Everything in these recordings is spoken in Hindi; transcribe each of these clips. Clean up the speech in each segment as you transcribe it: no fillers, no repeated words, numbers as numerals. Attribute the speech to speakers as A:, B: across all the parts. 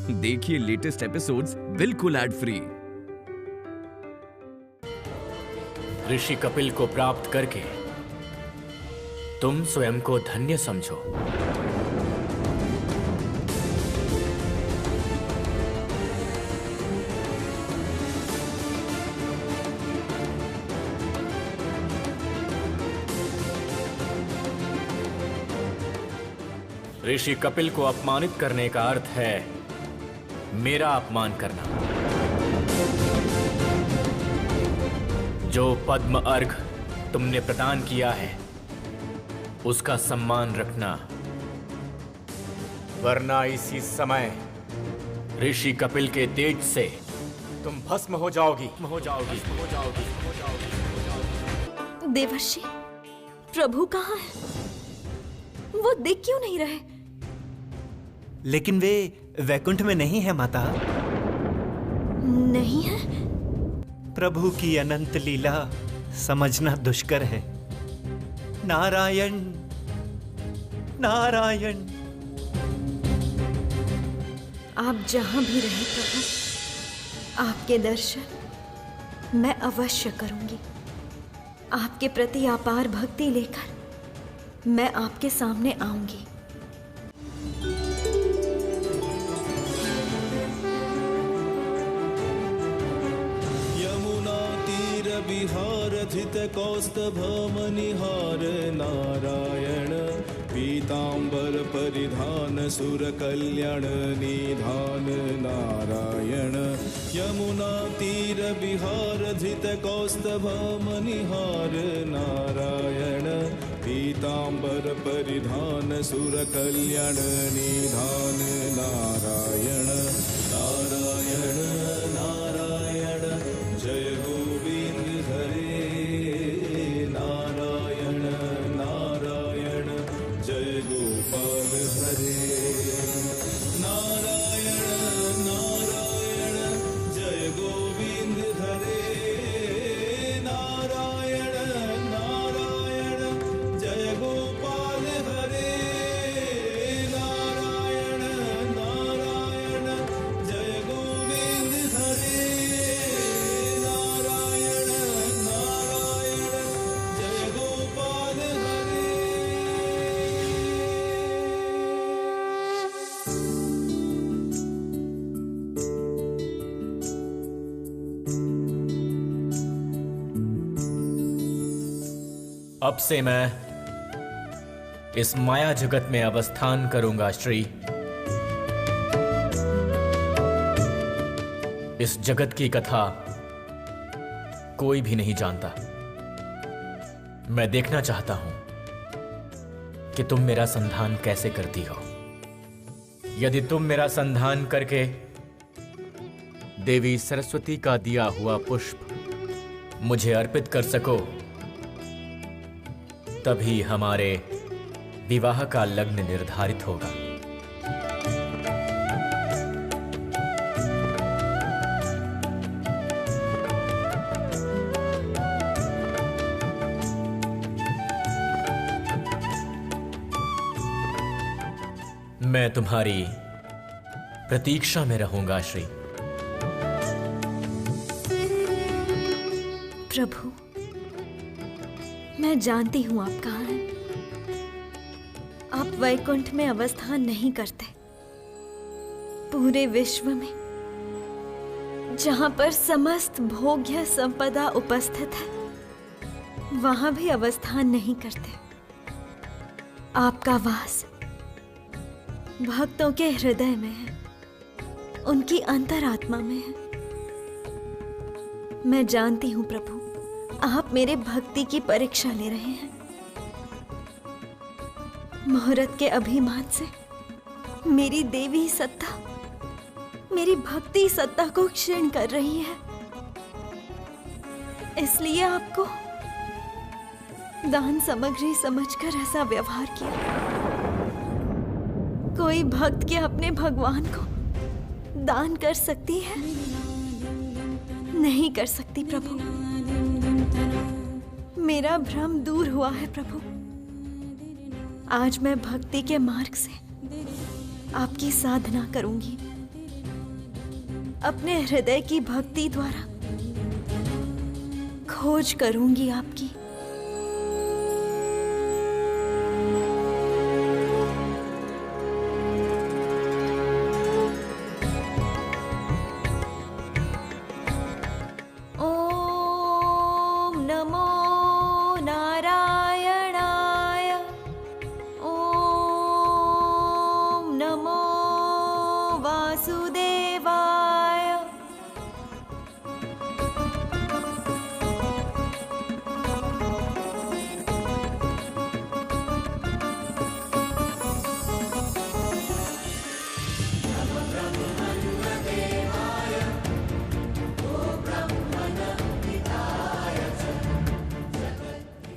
A: देखिए लेटेस्ट एपिसोड्स बिल्कुल एड फ्री।
B: ऋषि कपिल को प्राप्त करके तुम स्वयं को धन्य समझो। ऋषि कपिल को अपमानित करने का अर्थ है मेरा अपमान करना। जो पद्म अर्घ तुमने प्रदान किया है उसका सम्मान रखना, वरना इसी समय ऋषि कपिल के तेज से तुम भस्म हो जाओगी।
C: देवर्षि, प्रभु कहाँ है? वो दिख क्यों नहीं रहे?
D: लेकिन वे वैकुंठ में नहीं है माता।
C: नहीं है?
D: प्रभु की अनंत लीला समझना दुष्कर है। नारायण नारायण।
C: आप जहां भी रहे प्रभु, आपके दर्शन मैं अवश्य करूंगी। आपके प्रति अपार भक्ति लेकर मैं आपके सामने आऊंगी।
E: विहारधित कौस्तभ मनिहार नारायण, पीतांबर परिधान सुर कल्याण निधान नारायण। यमुना तीर विहारधित कौस्तभ मनिहार नारायण, पीतांबर परिधान सुर कल्याण निधान नारायण। नारायण नारायण जय गोविंद हरे, नारायण नारायण जय गोपाल हरे। नारायण नारायण जय गोविंद हरे, नारायण नारायण जय गोपाल हरे। नारायण नारायण जय गोविंद हरे, नारायण नारायण जय गोपाल हरे।
B: अब से मैं इस माया जगत में अवस्थान करूंगा श्री। इस जगत की कथा कोई भी नहीं जानता। मैं देखना चाहता हूं कि तुम मेरा संधान कैसे करती हो। यदि तुम मेरा संधान करके देवी सरस्वती का दिया हुआ पुष्प मुझे अर्पित कर सको, तभी हमारे विवाह का लग्न निर्धारित होगा। मैं तुम्हारी प्रतीक्षा में रहूंगा श्री।
C: प्रभु, मैं जानती हूं आप कहाँ हैं। आप वैकुंठ में अवस्थान नहीं करते। पूरे विश्व में जहां पर समस्त भोग्य संपदा उपस्थित है, वहां भी अवस्थान नहीं करते। आपका वास भक्तों के हृदय में है, उनकी अंतरात्मा में है। मैं जानती हूं प्रभु, आप मेरे भक्ति की परीक्षा ले रहे हैं। मुहूर्त के अभिमान से मेरी देवी सत्ता, मेरी भक्ति सत्ता को क्षीण कर रही है। इसलिए आपको दान सामग्री समझकर ऐसा व्यवहार किया। कोई भक्त के अपने भगवान को दान कर सकती है? नहीं कर सकती प्रभु। मेरा भ्रम दूर हुआ है प्रभु। आज मैं भक्ति के मार्ग से आपकी साधना करूंगी। अपने हृदय की भक्ति द्वारा खोज करूंगी आपकी। ओम नमो नारायणाय। ओम नमो वासुदेवाय।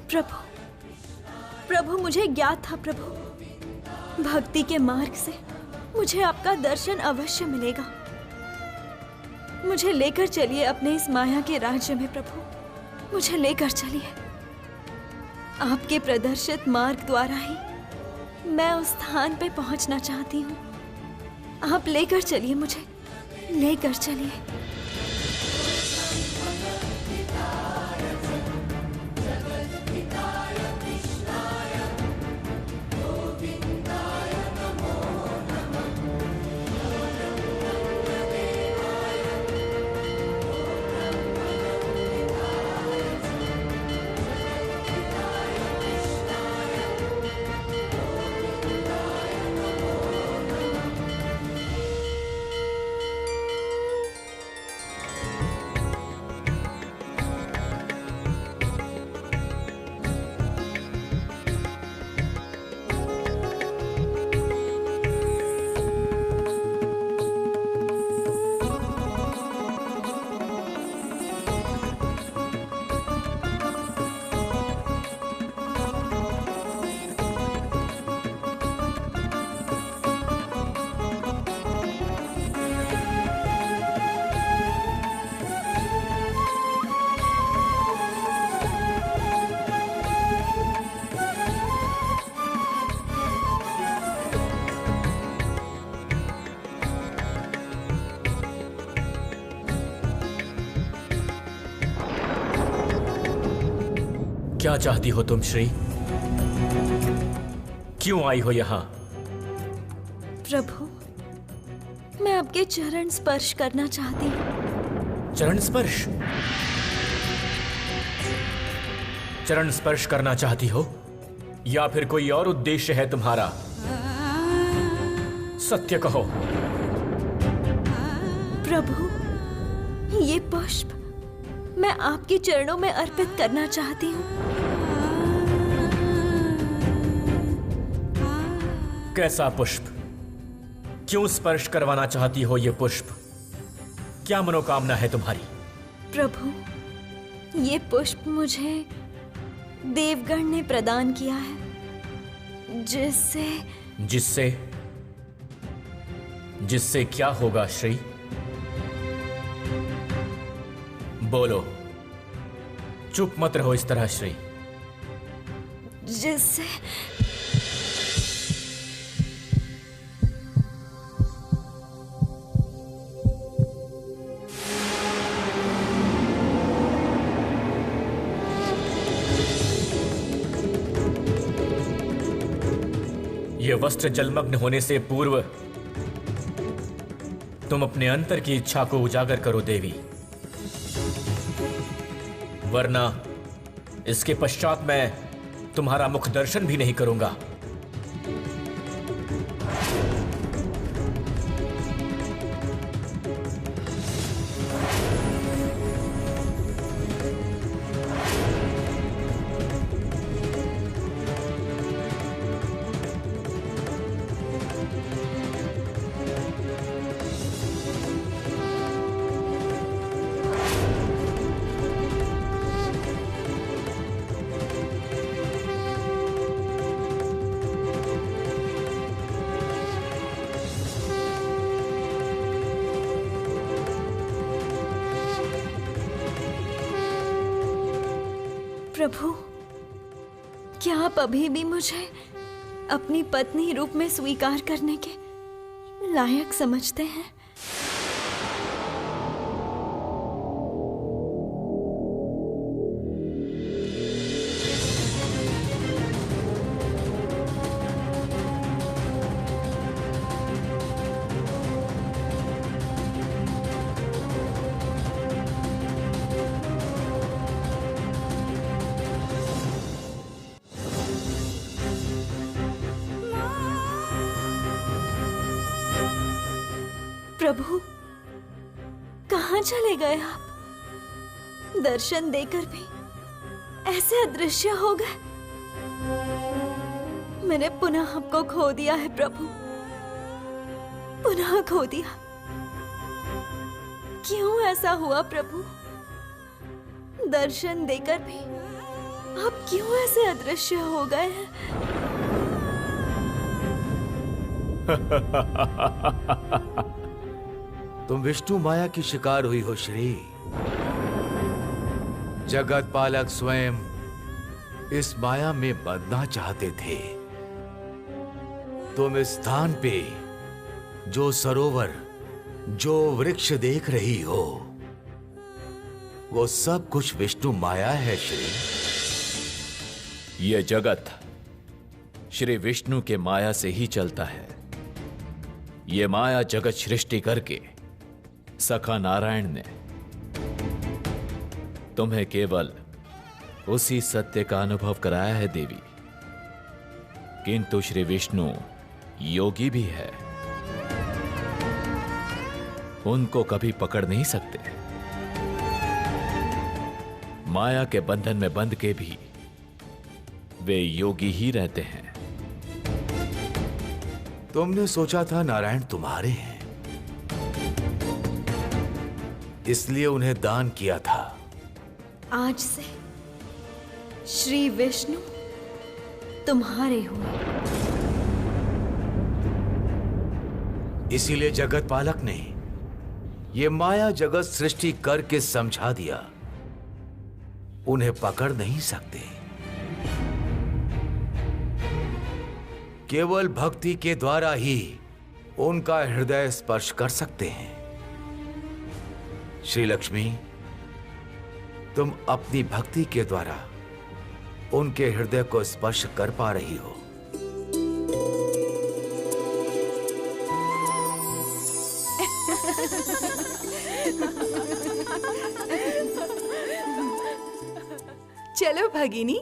C: प्रभु, प्रभु मुझे ज्ञात था प्रभु, भक्ति के मार्ग से मुझे आपका दर्शन अवश्य मिलेगा। मुझे लेकर चलिए अपने इस माया के राज्य में प्रभु, मुझे लेकर चलिए। आपके प्रदर्शित मार्ग द्वारा ही मैं उस स्थान पे पहुंचना चाहती हूँ। आप लेकर चलिए मुझे, लेकर चलिए।
B: क्या चाहती हो तुम श्री? क्यों आई हो यहां?
C: प्रभु, मैं आपके चरण स्पर्श करना चाहती हूँ।
B: चरण स्पर्श? चरण स्पर्श करना चाहती हो या फिर कोई और उद्देश्य है तुम्हारा? सत्य कहो।
C: प्रभु, ये पुष्प मैं आपके चरणों में अर्पित करना चाहती हूँ।
B: कैसा पुष्प? क्यों स्पर्श करवाना चाहती हो ये पुष्प? क्या मनोकामना है तुम्हारी?
C: प्रभु, ये पुष्प मुझे देवगण ने प्रदान किया है,
B: जिससे क्या होगा श्री? बोलो, चुप मत रहो इस तरह श्री।
C: जिससे
B: ये वस्त्र जलमग्न होने से पूर्व तुम अपने अंतर की इच्छा को उजागर करो देवी, वरना इसके पश्चात मैं तुम्हारा मुख दर्शन भी नहीं करूंगा। प्रभु, क्या आप अभी भी मुझे अपनी पत्नी रूप में स्वीकार करने के लायक समझते हैं?
C: प्रभु, कहाँ चले गए आप? दर्शन देकर भी ऐसे अदृश्य हो गए। मैंने पुनः आपको खो दिया है प्रभु, पुनः खो दिया। क्यों ऐसा हुआ प्रभु? दर्शन देकर भी आप क्यों ऐसे अदृश्य हो गए हैं?
F: तुम विष्णु माया की शिकार हुई हो श्री। जगत पालक स्वयं इस माया में बंधना चाहते थे। तुम इस स्थान पे जो सरोवर, जो वृक्ष देख रही हो, वो सब कुछ विष्णु माया है श्री।
B: यह जगत श्री विष्णु के माया से ही चलता है। ये माया जगत सृष्टि करके सखा नारायण ने तुम्हें केवल उसी सत्य का अनुभव कराया है देवी। किंतु श्री विष्णु योगी भी है, उनको कभी पकड़ नहीं सकते। माया के बंधन में बंध के भी वे योगी ही रहते हैं।
F: तुमने सोचा था नारायण तुम्हारे हैं, इसलिए उन्हें दान किया था।
C: आज से श्री विष्णु तुम्हारे हुए।
F: इसीलिए जगत पालक ने ये माया जगत सृष्टि करके समझा दिया, उन्हें पकड़ नहीं सकते। केवल भक्ति के द्वारा ही उनका हृदय स्पर्श कर सकते हैं। श्री लक्ष्मी, तुम अपनी भक्ति के द्वारा उनके हृदय को स्पर्श कर पा रही हो।
G: चलो भगिनी,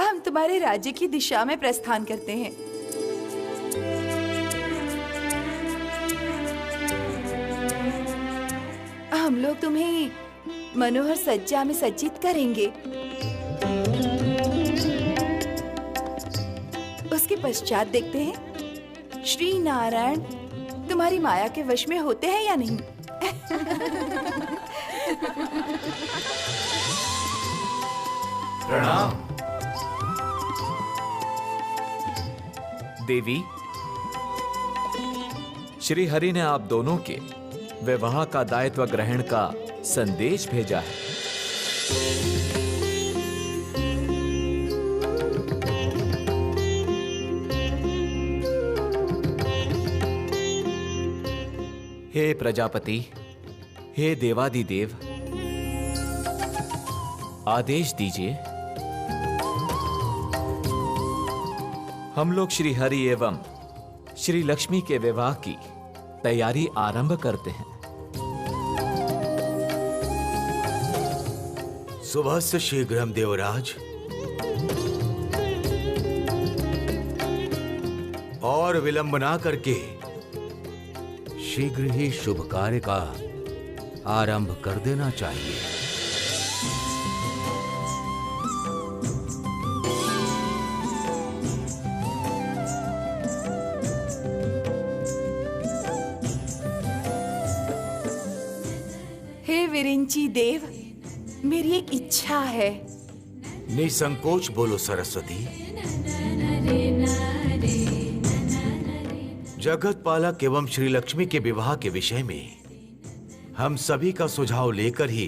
G: हम तुम्हारे राज्य की दिशा में प्रस्थान करते हैं। हम लोग तुम्हें मनोहर सज्जा में सज्जित करेंगे। उसके पश्चात देखते हैं श्री नारायण तुम्हारी माया के वश में होते हैं या नहीं।
F: प्रणाम
B: देवी। श्री हरि ने आप दोनों के विवाह का दायित्व ग्रहण का संदेश भेजा है। हे प्रजापति, हे देवादिदेव, आदेश दीजिए। हम लोग श्री हरि एवं श्री लक्ष्मी के विवाह की तैयारी आरंभ करते हैं।
F: सुबह से शीघ्रम देवराज। और विलंब ना करके शीघ्र ही शुभ कार्य का आरंभ कर देना चाहिए।
G: हे विरिंची देव, मेरी एक इच्छा है।
F: निसंकोच बोलो सरस्वती। जगत पालक एवं श्री लक्ष्मी के विवाह के विषय में हम सभी का सुझाव लेकर ही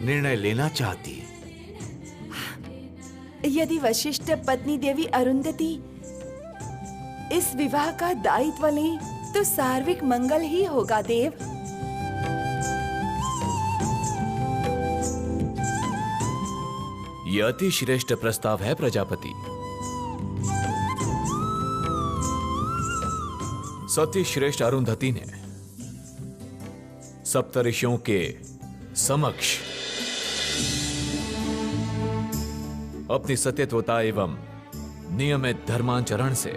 F: निर्णय लेना चाहती।
G: यदि वशिष्ठ पत्नी देवी अरुंधति इस विवाह का दायित्व लें तो सार्विक मंगल ही होगा देव।
B: यह अति श्रेष्ठ प्रस्ताव है प्रजापति। सती श्रेष्ठ अरुंधति ने सप्तऋषियों के समक्ष अपनी सत्यत्वता एवं नियमित धर्माचरण से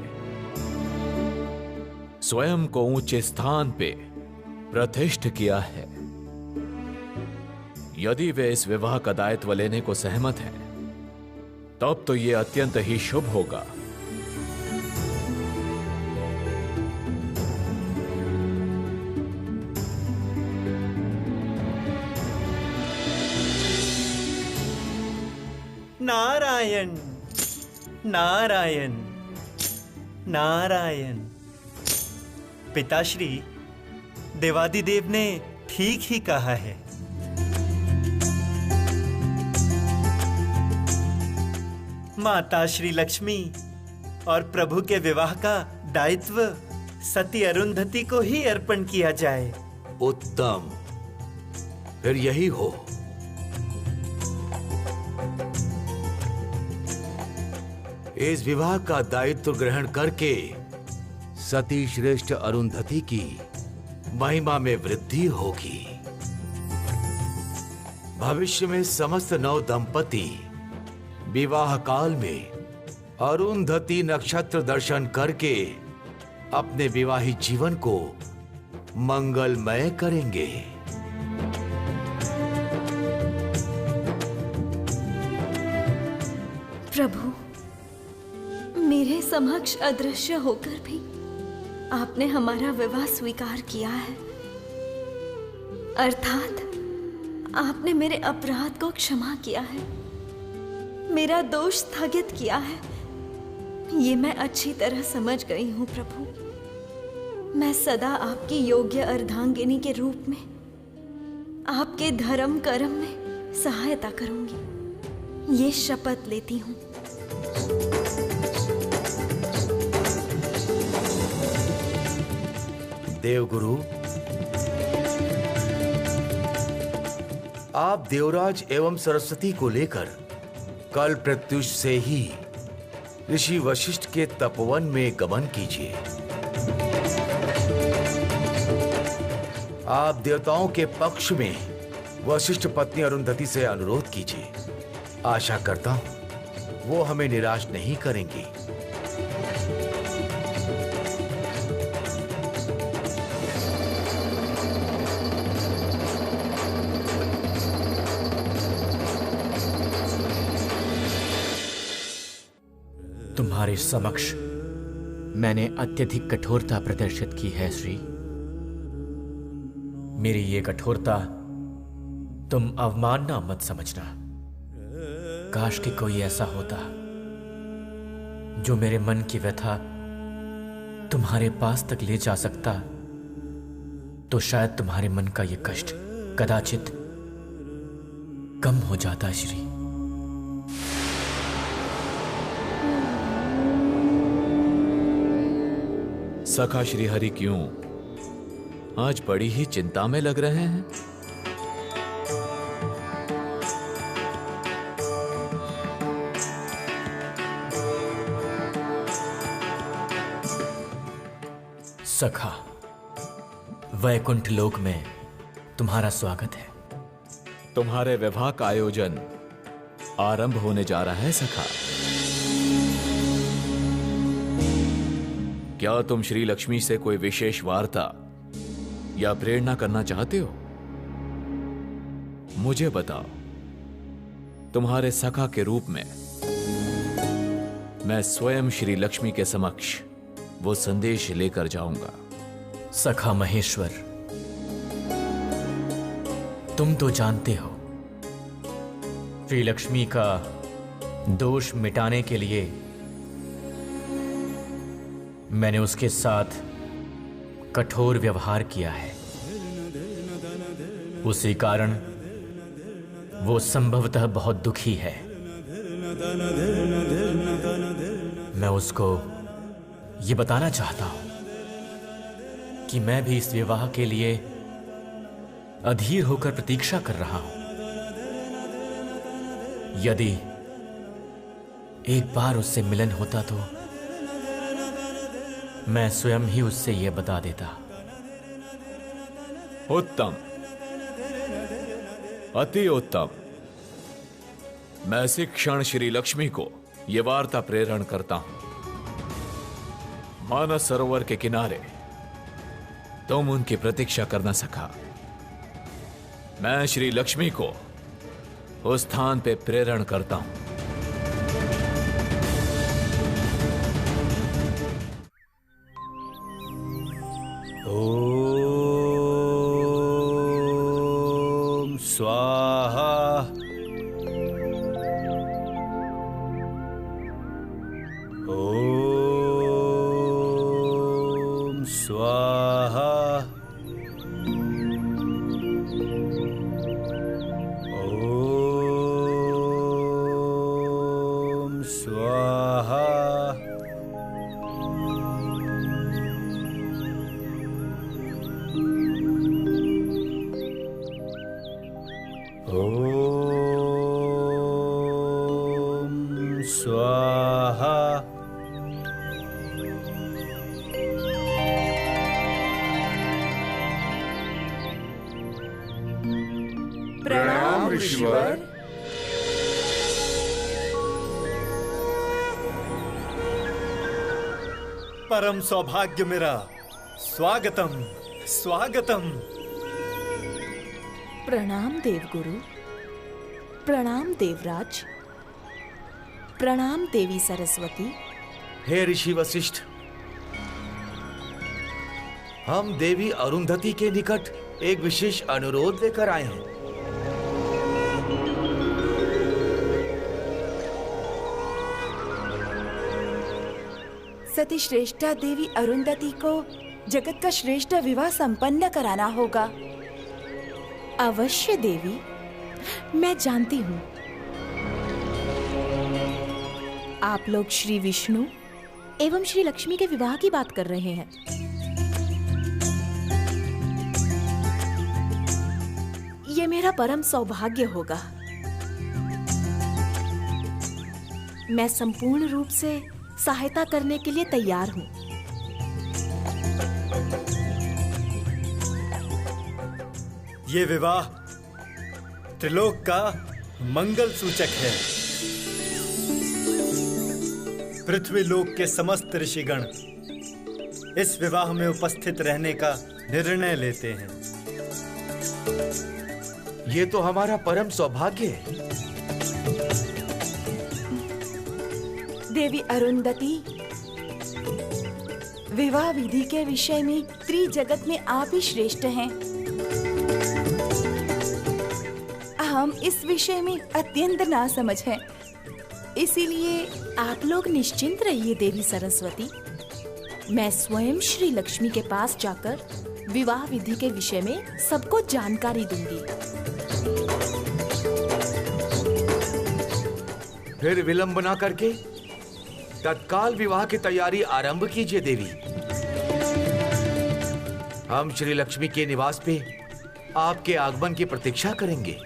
H: स्वयं को ऊंचे स्थान पे प्रतिष्ठ किया है। यदि वे इस विवाह का दायित्व लेने को सहमत हैं, तब तो ये अत्यंत ही शुभ होगा।
D: नारायण नारायण नारायण। पिताश्री, देवादिदेव ने ठीक ही कहा है। माता श्री लक्ष्मी और प्रभु के विवाह का दायित्व सती अरुंधति को ही अर्पण किया जाए।
F: उत्तम, फिर यही हो। इस विवाह का दायित्व ग्रहण करके सती श्रेष्ठ अरुंधति की महिमा में वृद्धि होगी। भविष्य में समस्त नव दंपति विवाह काल में अरुंधति नक्षत्र दर्शन करके अपने विवाहित जीवन को मंगलमय करेंगे।
C: प्रभु, मेरे समक्ष अदृश्य होकर भी आपने हमारा विवाह स्वीकार किया है, अर्थात आपने मेरे अपराध को क्षमा किया है, मेरा दोष स्थगित किया है। ये मैं अच्छी तरह समझ गई हूँ प्रभु। मैं सदा आपकी योग्य अर्धांगिनी के रूप में आपके धर्म कर्म में सहायता करूंगी, ये शपथ लेती हूँ।
F: देवगुरु, आप देवराज एवं सरस्वती को लेकर कल प्रत्युष से ही ऋषि वशिष्ठ के तपोवन में गमन कीजिए। आप देवताओं के पक्ष में वशिष्ठ पत्नी अरुंधति से अनुरोध कीजिए। आशा करता हूं वो हमें निराश नहीं करेंगी।
B: तुम्हारे समक्ष मैंने अत्यधिक कठोरता प्रदर्शित की है श्री। मेरी ये कठोरता तुम अवमानना मत समझना। काश कि कोई ऐसा होता जो मेरे मन की व्यथा तुम्हारे पास तक ले जा सकता, तो शायद तुम्हारे मन का ये कष्ट कदाचित कम हो जाता श्री।
H: सखा श्रीहरि क्यों आज बड़ी ही चिंता में लग रहे हैं?
B: सखा, वैकुंठ लोक में तुम्हारा स्वागत है।
H: तुम्हारे विवाह का आयोजन आरंभ होने जा रहा है सखा। क्या तुम श्री लक्ष्मी से कोई विशेष वार्ता या प्रेरणा करना चाहते हो? मुझे बताओ। तुम्हारे सखा के रूप में मैं स्वयं श्री लक्ष्मी के समक्ष वो संदेश लेकर जाऊंगा।
B: सखा महेश्वर, तुम तो जानते हो श्री लक्ष्मी का दोष मिटाने के लिए मैंने उसके साथ कठोर व्यवहार किया है। उसी कारण वो संभवतः बहुत दुखी है। मैं उसको ये बताना चाहता हूं कि मैं भी इस विवाह के लिए अधीर होकर प्रतीक्षा कर रहा हूं। यदि एक बार उससे मिलन होता तो मैं स्वयं ही उससे यह बता देता।
H: उत्तम, अति उत्तम। मैं इसी क्षण श्री लक्ष्मी को यह वार्ता प्रेरण करता हूं। मानस सरोवर के किनारे तुम उनकी प्रतीक्षा कर न सका। मैं श्री लक्ष्मी को उस स्थान पे प्रेरण करता हूं।
D: ओम स्वाहा। ओम स्वाहा। ओम स्वाहा। ओम स्वाहा।
G: प्रणाम ऋषिवर।
D: परम सौभाग्य मेरा। स्वागतम स्वागतम।
G: प्रणाम देवगुरु। प्रणाम देवराज। प्रणाम देवी सरस्वती।
F: हे ऋषि वशिष्ठ, हम देवी अरुंधति के निकट एक विशेष अनुरोध लेकर आए हैं।
G: सती श्रेष्ठा देवी अरुंधति को जगत का श्रेष्ठ विवाह संपन्न कराना होगा।
I: अवश्य देवी, मैं जानती हूँ आप लोग श्री विष्णु एवं श्री लक्ष्मी के विवाह की बात कर रहे हैं। ये मेरा परम सौभाग्य होगा। मैं संपूर्ण रूप से सहायता करने के लिए तैयार हूँ।
D: ये विवाह त्रिलोक का मंगल सूचक है। पृथ्वी लोक के समस्त ऋषिगण इस विवाह में उपस्थित रहने का निर्णय लेते हैं।
F: ये तो हमारा परम सौभाग्य है।
G: देवी अरुंधति, विवाह विधि के विषय में त्रिजगत में आप ही श्रेष्ठ हैं। हम इस विषय में अत्यंत नासमझ हैं।
I: इसीलिए आप लोग निश्चिंत रहिए देवी सरस्वती। मैं स्वयं श्री लक्ष्मी के पास जाकर विवाह विधि के विषय में सबको जानकारी दूंगी।
F: फिर विलंब ना करके तत्काल विवाह की तैयारी आरंभ कीजिए देवी। हम श्री लक्ष्मी के निवास पे आपके आगमन की प्रतीक्षा करेंगे।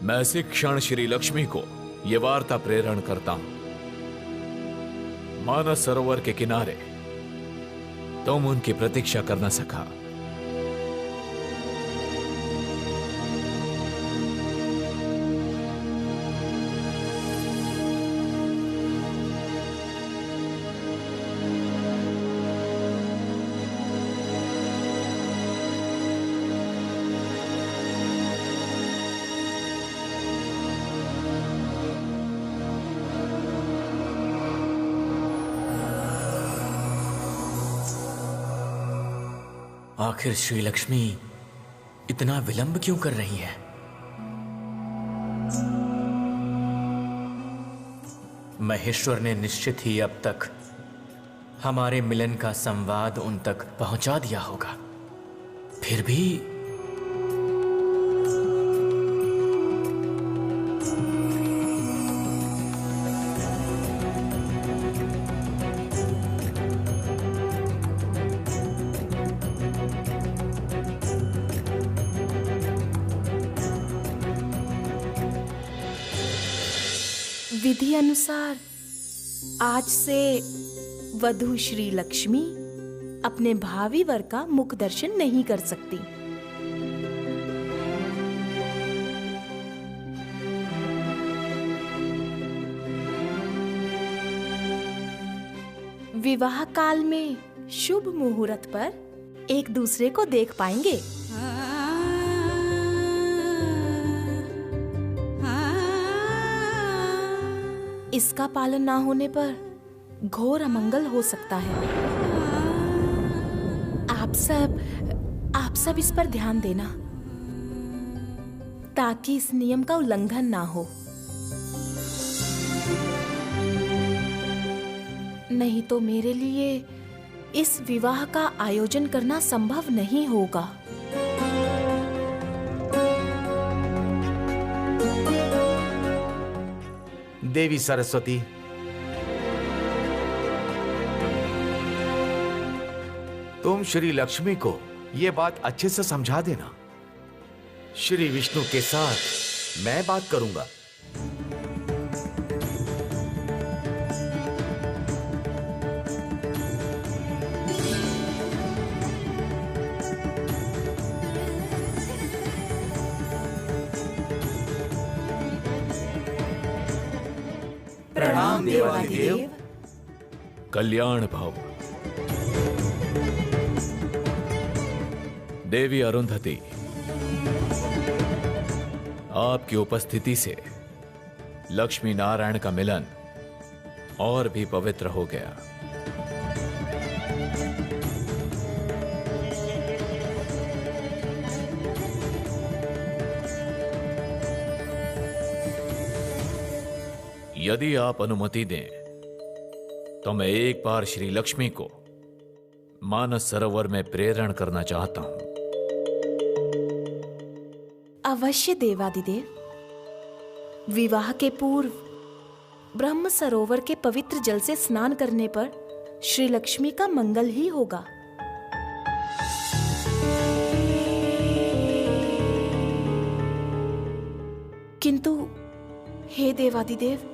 H: मैं इसी क्षण श्री लक्ष्मी को ये वार्ता प्रेरण करता हूं। मानस सरोवर के किनारे तुम उनकी प्रतीक्षा कर न सका।
B: आखिर श्री लक्ष्मी इतना विलंब क्यों कर रही है? महेश्वर ने निश्चित ही अब तक हमारे मिलन का संवाद उन तक पहुंचा दिया होगा। फिर भी
I: विधि अनुसार आज से वधू श्री लक्ष्मी अपने भावी वर का मुख दर्शन नहीं कर सकती। विवाह काल में शुभ मुहूर्त पर एक दूसरे को देख पाएंगे। इसका पालन ना होने पर घोर अमंगल हो सकता है। आप सब इस पर ध्यान देना ताकि इस नियम का उल्लंघन ना हो। नहीं तो मेरे लिए इस विवाह का आयोजन करना संभव नहीं होगा।
F: देवी सरस्वती, तुम श्री लक्ष्मी को यह बात अच्छे से समझा देना। श्री विष्णु के साथ मैं बात करूंगा।
G: प्रणाम देवाधिदेव।
H: कल्याण भव। देवी अरुंधति, आपकी उपस्थिति से लक्ष्मी नारायण का मिलन और भी पवित्र हो गया। यदि आप अनुमति दें तो मैं एक बार श्री लक्ष्मी को मानस सरोवर में प्रेरण करना चाहता हूं।
I: अवश्य देवादिदेव। विवाह के पूर्व ब्रह्म सरोवर के पवित्र जल से स्नान करने पर श्री लक्ष्मी का मंगल ही होगा। किंतु हे देवादिदेव,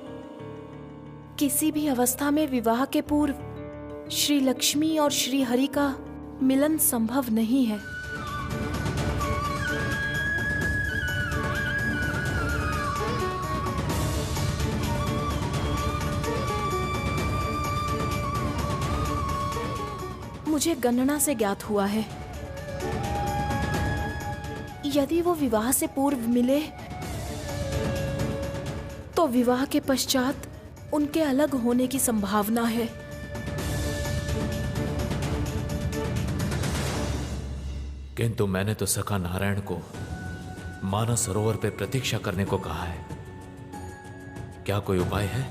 I: किसी भी अवस्था में विवाह के पूर्व श्री लक्ष्मी और श्री हरि का मिलन संभव नहीं है। मुझे गणना से ज्ञात हुआ है, यदि वो विवाह से पूर्व मिले तो विवाह के पश्चात उनके अलग होने की संभावना है।
H: किंतु मैंने तो सखा नारायण को मानस सरोवर पे प्रतीक्षा करने को कहा है। क्या कोई उपाय है?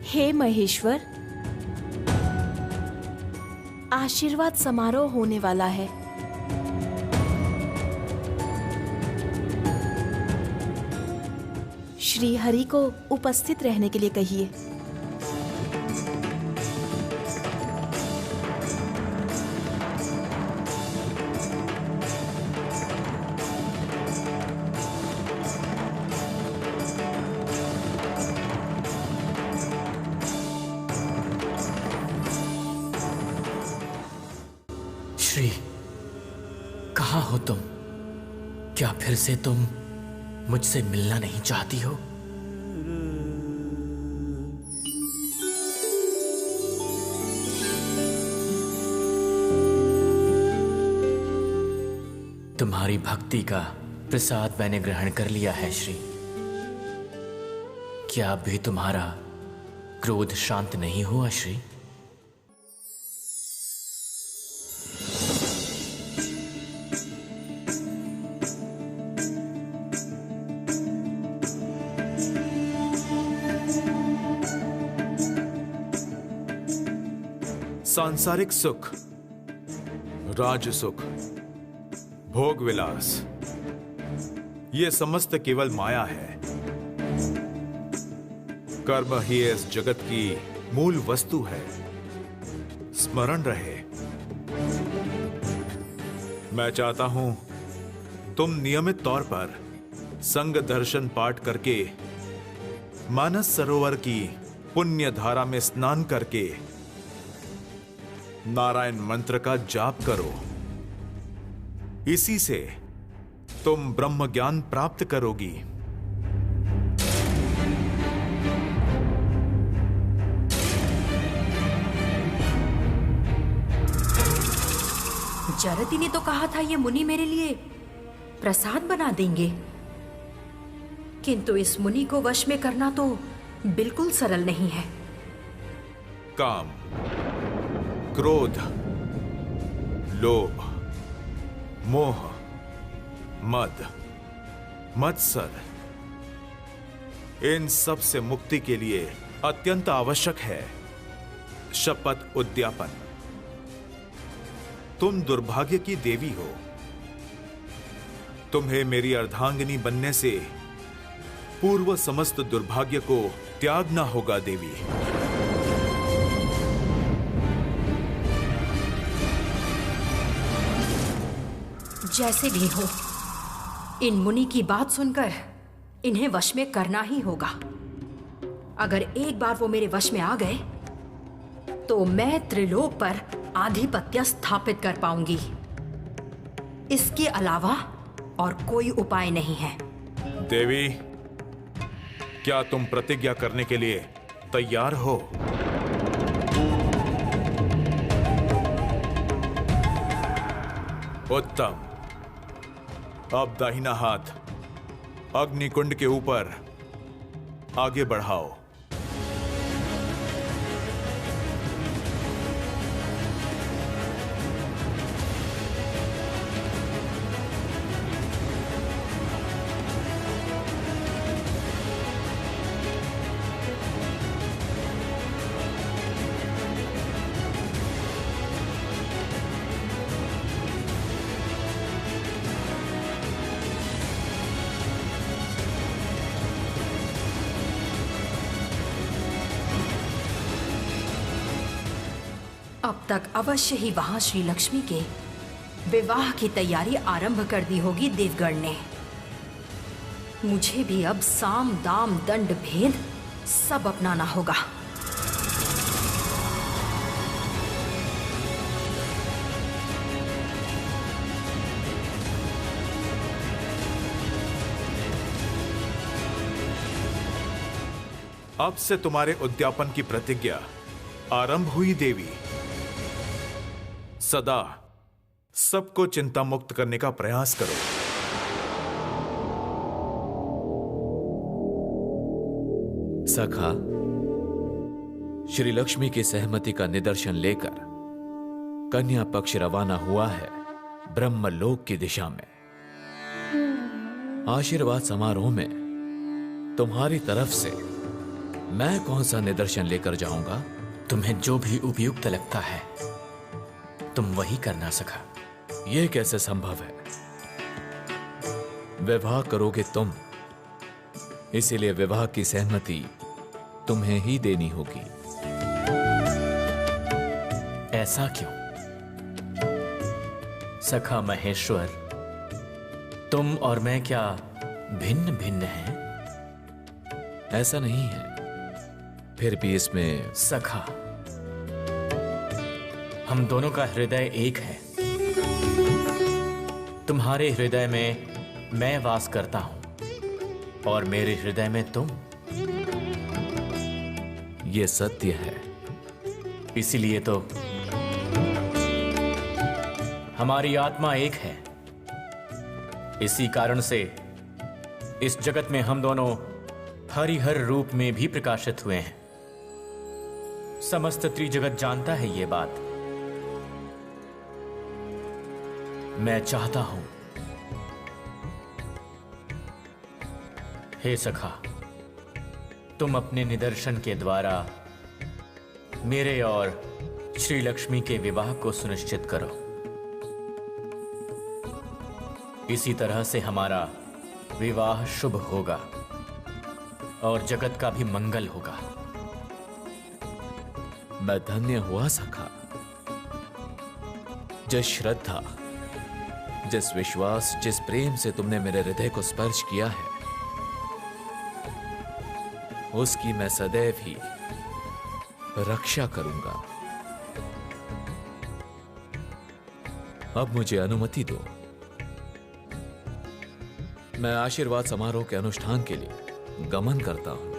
I: हे महेश्वर, आशीर्वाद समारोह होने वाला है। श्री हरि को उपस्थित रहने के लिए कहिए।
B: श्री, कहाँ हो तुम? क्या फिर से तुम मुझसे मिलना नहीं चाहती हो? तुम्हारी भक्ति का प्रसाद मैंने ग्रहण कर लिया है श्री। क्या अब भी तुम्हारा क्रोध शांत नहीं हुआ श्री?
J: सांसारिक सुख, राज सुख, भोग विलास, ये समस्त केवल माया है। कर्म ही इस जगत की मूल वस्तु है। स्मरण रहे। मैं चाहता हूं तुम नियमित तौर पर संग दर्शन पाठ करके मानस सरोवर की पुण्य धारा में स्नान करके नारायण मंत्र का जाप करो। इसी से तुम ब्रह्म ज्ञान प्राप्त करोगी।
K: जरती ने तो कहा था ये मुनि मेरे लिए प्रसाद बना देंगे, किंतु इस मुनि को वश में करना तो बिल्कुल सरल नहीं है।
J: काम, क्रोध, लोभ, मोह, मद, मत्सर, इन सब से मुक्ति के लिए अत्यंत आवश्यक है शपथ उद्यापन। तुम दुर्भाग्य की देवी हो। तुम्हें मेरी अर्धांगिनी बनने से पूर्व समस्त दुर्भाग्य को त्यागना होगा देवी।
K: जैसे भी हो, इन मुनि की बात सुनकर इन्हें वश में करना ही होगा। अगर एक बार वो मेरे वश में आ गए तो मैं त्रिलोक पर आधिपत्य स्थापित कर पाऊंगी। इसके अलावा और कोई उपाय नहीं है।
J: देवी, क्या तुम प्रतिज्ञा करने के लिए तैयार हो? उत्तम। अब दाहिना हाथ अग्निकुंड के ऊपर आगे बढ़ाओ।
K: अब तक अवश्य ही वहां श्री लक्ष्मी के विवाह की तैयारी आरंभ कर दी होगी देवगण ने। मुझे भी अब साम दाम दंड भेद सब अपनाना होगा।
J: अब से तुम्हारे उद्यापन की प्रतिज्ञा आरंभ हुई देवी। सदा सबको चिंता मुक्त करने का प्रयास करो।
H: सखा, श्री लक्ष्मी की सहमति का निदर्शन लेकर कन्या पक्ष रवाना हुआ है ब्रह्मलोक की दिशा में। आशीर्वाद समारोह में तुम्हारी तरफ से मैं कौन सा निदर्शन लेकर जाऊंगा?
B: तुम्हें जो भी उपयुक्त लगता है तुम वही करना सखा।
H: यह कैसे संभव है? विवाह करोगे तुम, इसीलिए विवाह की सहमति तुम्हें ही देनी होगी।
B: ऐसा क्यों? सखा महेश्वर, तुम और मैं क्या भिन्न भिन्न हैं?
H: ऐसा नहीं है, फिर भी इसमें
B: सखा, हम दोनों का हृदय एक है। तुम्हारे हृदय में मैं वास करता हूं और मेरे हृदय में तुम।
H: यह सत्य है।
B: इसीलिए तो हमारी आत्मा एक है। इसी कारण से इस जगत में हम दोनों हरिहर रूप में भी प्रकाशित हुए हैं। समस्त त्रिजगत जानता है ये बात। मैं चाहता हूं, हे सखा, तुम अपने निदर्शन के द्वारा मेरे और श्री लक्ष्मी के विवाह को सुनिश्चित करो। इसी तरह से हमारा विवाह शुभ होगा और जगत का भी मंगल होगा।
H: मैं धन्य हुआ सखा। जिस श्रद्धा, जिस विश्वास, जिस प्रेम से तुमने मेरे हृदय को स्पर्श किया है, उसकी मैं सदैव ही रक्षा करूंगा। अब मुझे अनुमति दो, मैं आशीर्वाद समारोह के अनुष्ठान के लिए गमन करता हूं।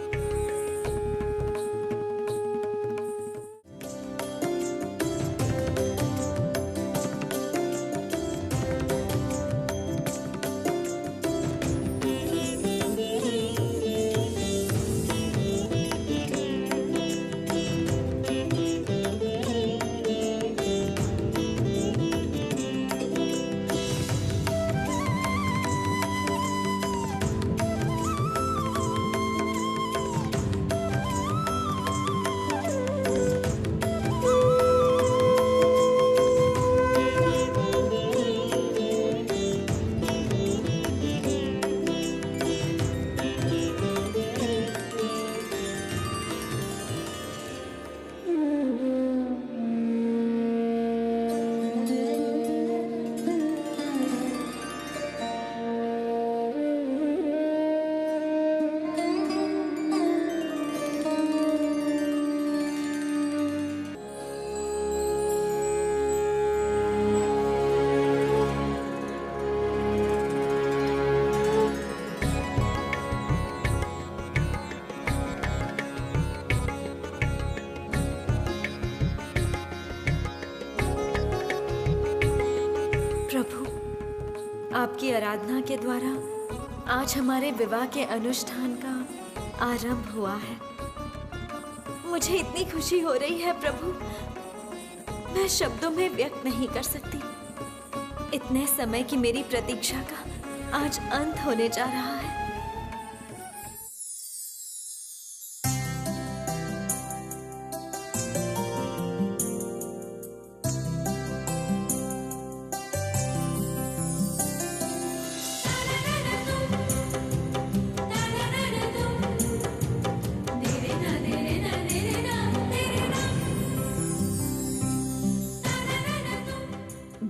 C: आराधना के द्वारा आज हमारे विवाह के अनुष्ठान का आरंभ हुआ है। मुझे इतनी खुशी हो रही है प्रभु, मैं शब्दों में व्यक्त नहीं कर सकती। इतने समय की मेरी प्रतीक्षा का आज अंत होने जा रहा है।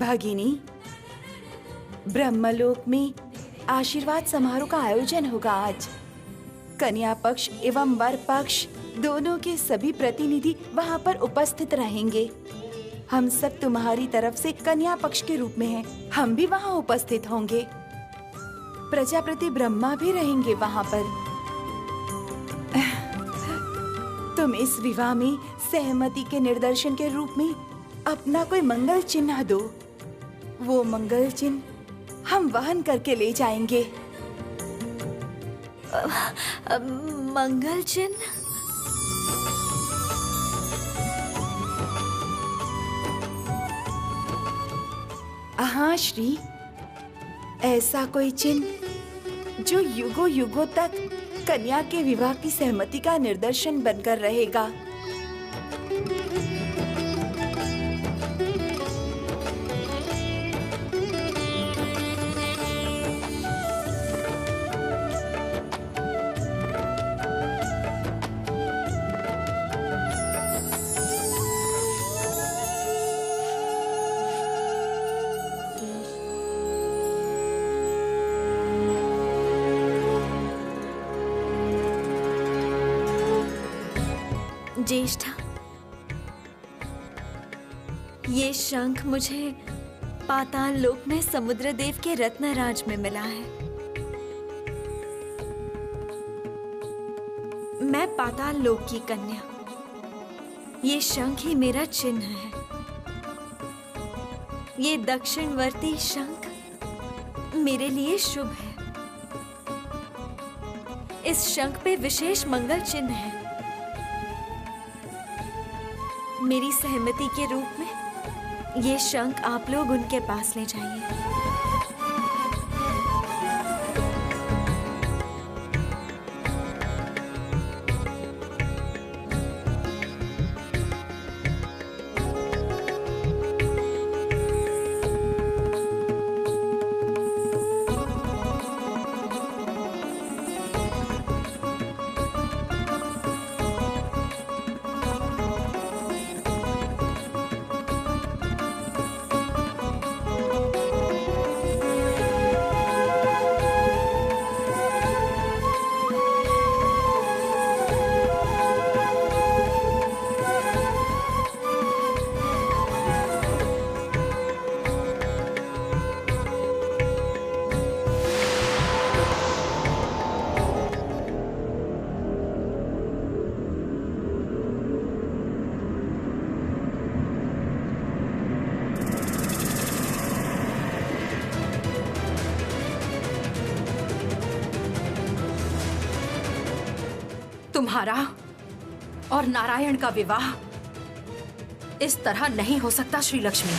G: भगिनी, ब्रह्मलोक में आशीर्वाद समारोह का आयोजन होगा आज। कन्या पक्ष एवं वर पक्ष दोनों के सभी प्रतिनिधि वहाँ पर उपस्थित रहेंगे। हम सब तुम्हारी तरफ से कन्या पक्ष के रूप में हैं। हम भी वहाँ उपस्थित होंगे। प्रजापति ब्रह्मा भी रहेंगे वहाँ पर। तुम इस विवाह में सहमति के निर्दर्शन के रूप में अपना कोई मंगल चिन्ह दो। वो मंगल चिन्ह हम वहन करके ले जाएंगे।
C: मंगल चिन्ह?
G: हाँ श्री, ऐसा कोई चिन्ह जो युगों युगों तक कन्या के विवाह की सहमति का निदर्शन बनकर रहेगा।
C: ज्येष्ठा, ये शंख मुझे पाताल लोक में समुद्र देव के रत्नराज में मिला है। मैं पाताल लोक की कन्या, ये शंख ही मेरा चिन्ह है। ये दक्षिणवर्ती शंख मेरे लिए शुभ है। इस शंख पे विशेष मंगल चिन्ह है। मेरी सहमति के रूप में ये शंख आप लोग उनके पास ले जाइए।
K: तुम्हारा और नारायण का विवाह इस तरह नहीं हो सकता श्री लक्ष्मी।